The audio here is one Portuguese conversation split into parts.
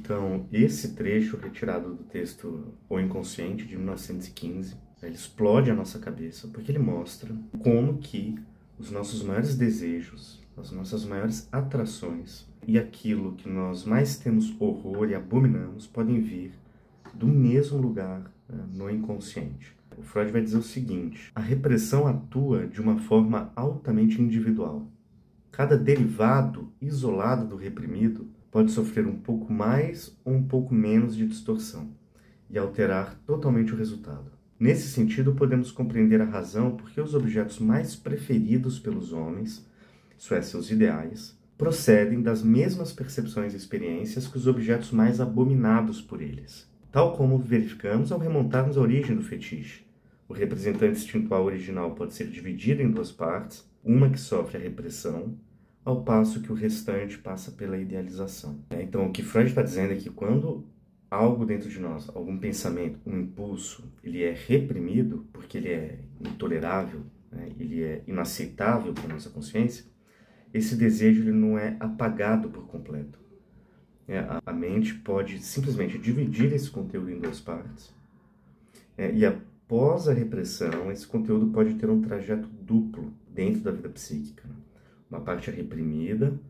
Então, esse trecho retirado do texto O Inconsciente, de 1915, ele explode a nossa cabeça, porque ele mostra como que os nossos maiores desejos, as nossas maiores atrações e aquilo que nós mais temos horror e abominamos podem vir do mesmo lugar, no inconsciente. O Freud vai dizer o seguinte: a repressão atua de uma forma altamente individual. Cada derivado isolado do reprimido pode sofrer um pouco mais ou um pouco menos de distorção e alterar totalmente o resultado. Nesse sentido, podemos compreender a razão por que os objetos mais preferidos pelos homens, isso é, seus ideais, procedem das mesmas percepções e experiências que os objetos mais abominados por eles. Tal como verificamos ao remontarmos a origem do fetiche. O representante instintual original pode ser dividido em duas partes, uma que sofre a repressão, ao passo que o restante passa pela idealização. Então, o que Freud está dizendo é que quando algo dentro de nós, algum pensamento, um impulso, ele é reprimido, porque ele é intolerável, ele é inaceitável para a nossa consciência, esse desejo ele não é apagado por completo. A mente pode simplesmente dividir esse conteúdo em duas partes, e após a repressão, esse conteúdo pode ter um trajeto duplo dentro da vida psíquica. Uma parte é reprimida,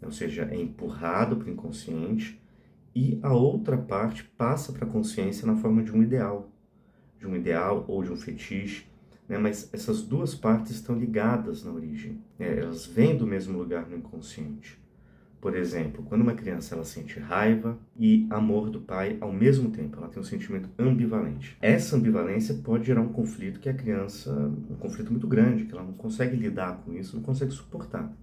ou seja, é empurrado para o inconsciente, e a outra parte passa para a consciência na forma de um ideal ou de um fetiche, mas essas duas partes estão ligadas na origem, elas vêm do mesmo lugar no inconsciente. Por exemplo, quando uma criança ela sente raiva e amor do pai ao mesmo tempo, ela tem um sentimento ambivalente. Essa ambivalência pode gerar um conflito que a criança, um conflito muito grande, que ela não consegue lidar com isso, não consegue suportar.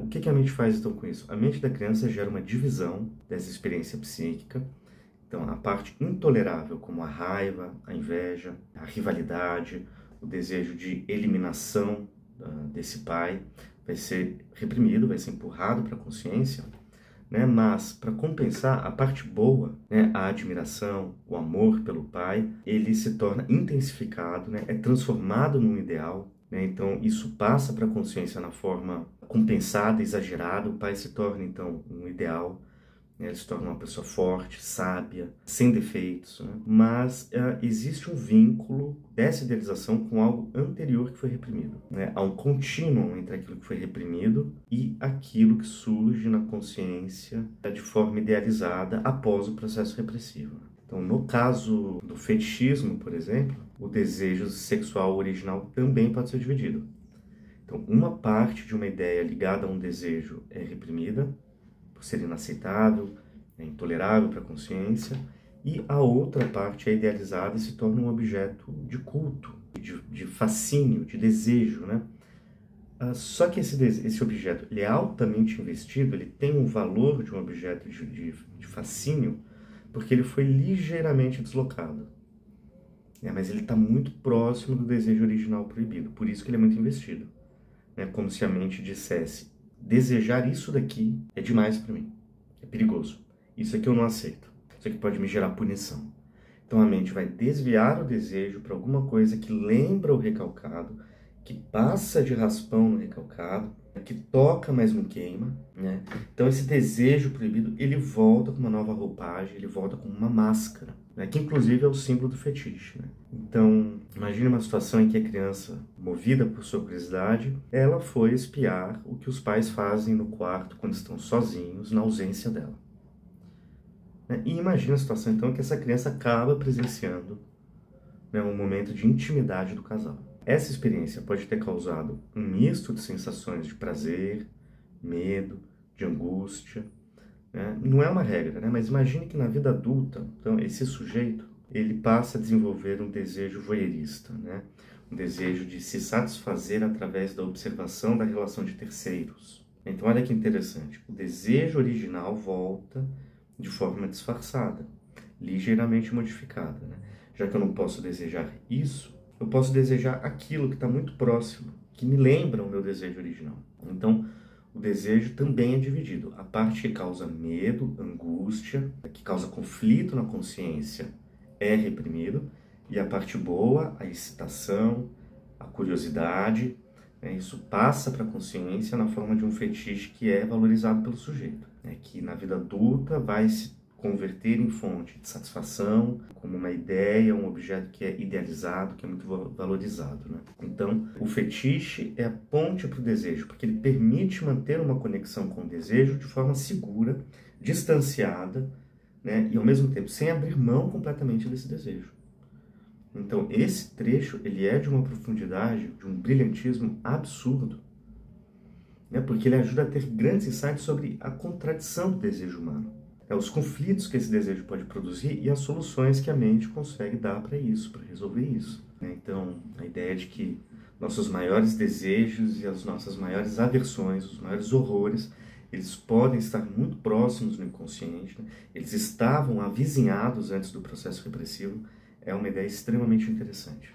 O que a mente faz então com isso? A mente da criança gera uma divisão dessa experiência psíquica. Então, a parte intolerável, como a raiva, a inveja, a rivalidade, o desejo de eliminação desse pai, vai ser reprimido, vai ser empurrado para a consciência, mas para compensar a parte boa, a admiração, o amor pelo pai, ele se torna intensificado, é transformado num ideal, então isso passa para a consciência na forma compensada, exagerada, o pai se torna então um ideal, ele se torna uma pessoa forte, sábia, sem defeitos, mas existe um vínculo dessa idealização com algo anterior que foi reprimido. Há um contínuo entre aquilo que foi reprimido e aquilo que surge na consciência de forma idealizada após o processo repressivo. Então, no caso do fetichismo, por exemplo, o desejo sexual original também pode ser dividido. Então, uma parte de uma ideia ligada a um desejo é reprimida, por ser inaceitável, é intolerável para a consciência, e a outra parte é idealizada e se torna um objeto de culto, de fascínio, de desejo, Só que esse objeto ele é altamente investido, ele tem um valor de um objeto de fascínio, porque ele foi ligeiramente deslocado. Mas ele está muito próximo do desejo original proibido, por isso que ele é muito investido. Como se a mente dissesse: desejar isso daqui é demais para mim, é perigoso, isso aqui eu não aceito, isso aqui pode me gerar punição. Então a mente vai desviar o desejo para alguma coisa que lembra o recalcado, que passa de raspão no recalcado, que toca, mas não queima, Então esse desejo proibido, ele volta com uma nova roupagem, ele volta com uma máscara, que inclusive é o símbolo do fetiche, Então, imagine uma situação em que a criança, movida por sua curiosidade, ela foi espiar o que os pais fazem no quarto quando estão sozinhos, na ausência dela. E imagine a situação, então, que essa criança acaba presenciando um momento de intimidade do casal. Essa experiência pode ter causado um misto de sensações de prazer, medo, de angústia. Não é uma regra, mas imagine que na vida adulta, então, esse sujeito ele passa a desenvolver um desejo voyeurista, um desejo de se satisfazer através da observação da relação de terceiros. Então, olha que interessante, o desejo original volta de forma disfarçada, ligeiramente modificada. Já que eu não posso desejar isso, eu posso desejar aquilo que está muito próximo, que me lembra o meu desejo original. Então, o desejo também é dividido. A parte que causa medo, angústia, que causa conflito na consciência, é reprimido, e a parte boa, a excitação, a curiosidade, isso passa para a consciência na forma de um fetiche que é valorizado pelo sujeito. né, que na vida adulta vai se converter em fonte de satisfação, como uma ideia, um objeto que é idealizado, que é muito valorizado, né? Então, o fetiche é a ponte para o desejo, porque ele permite manter uma conexão com o desejo de forma segura, distanciada, né? E ao mesmo tempo sem abrir mão completamente desse desejo. Então, esse trecho ele é de uma profundidade, de um brilhantismo absurdo, né? Porque ele ajuda a ter grandes insights sobre a contradição do desejo humano, os conflitos que esse desejo pode produzir e as soluções que a mente consegue dar para isso, para resolver isso. Então, a ideia de que nossos maiores desejos e as nossas maiores aversões, os maiores horrores, eles podem estar muito próximos no inconsciente, né? Eles estavam avizinhados antes do processo repressivo, é uma ideia extremamente interessante.